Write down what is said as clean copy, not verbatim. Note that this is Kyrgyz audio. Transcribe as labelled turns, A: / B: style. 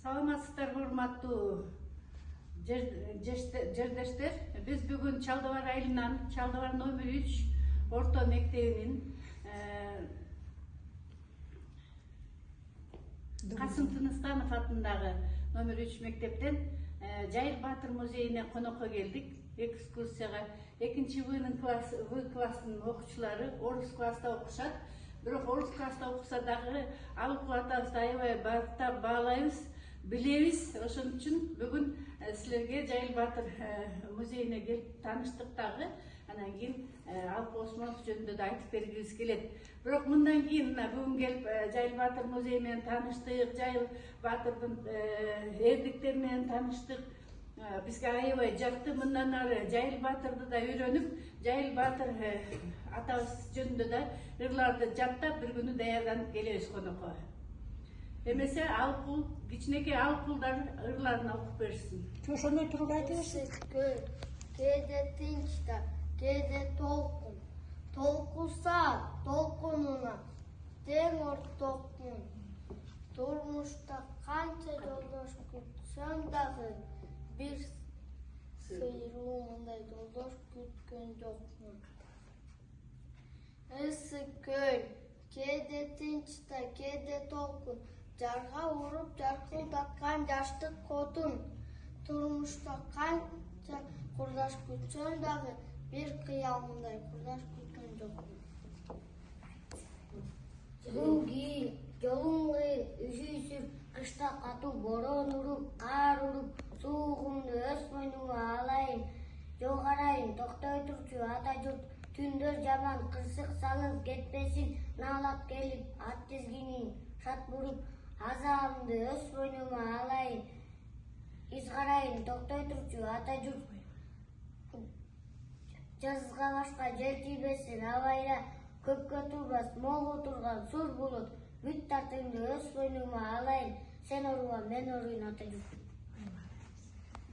A: Саламатсыздарбы, урматтуу жердештер. Биз бүгүн Чалдыбар айылынан Чалдыбар номер 3 орто мектебинин Касым Тыныстанов атындагы номер 3 мектептен Жайыл Батыр музейине конокко келдик. Экскурсияга 2В класстын окуучулары орус класста окушат. Бирок орус класста окуса дагы алып атабызды аябай баптап баалайбыз, билебиз. Ошон үчүн бүгүн силерге Жайыл Батыр музейине келип тааныштык дагы. Анан кийин Алып Осмонов жөнүндө да айтып бергибиз келет. Бирок мындан кийин бүгүн келип Жайыл Батыр музейи менен тааныштык, Жайыл Батырдын эрдиктери менен тааныштык. Бизге аябай жакты. Мындан ары Жайыл Батырды да үйрөнүп, Жайыл Батыр атабыз жөнүндө да ырларды жаттап бир күнү даярданып келебиз конокко. Эмесе кичинекей Алыкулдар ырларын окуп берсин.
B: Ошондой туруп айта берсин.
C: Кээде тынч да, кээде толкун. Толкуса толкунуна тең ортокмун. Турмушта канча жолдош күтсөм дагы бир сыйруу мындай жолдош күткөн жокмун. Ысык көл, кээде тынч да, кээде толкун. Жарга уруп жаркылдаткан жаштык котун. Турмушта канча курдаш күтсөм дагы бир кыялмындай курдаш күткөн жокмун.
D: Күн кийин, жолуң кыйын, үшүйсүп, кышта катуу борон уруп, каар уруп, суугумду өз мойнума алайын. Жогарайын, токтой турчу ата журт, түндөр жаман кырсык салып кетпесин, наалап келип, ат тизгинин шат буруп, азабымды өз мойнума алайын. Изгарайын, токтой турчу ата журт, жазга башка жер тийбесин абайда, көпкө турбас, молго турган сур булут, бүт тартыңды өз мойнума алайын. Сен оруба, мен оруйн ата журт.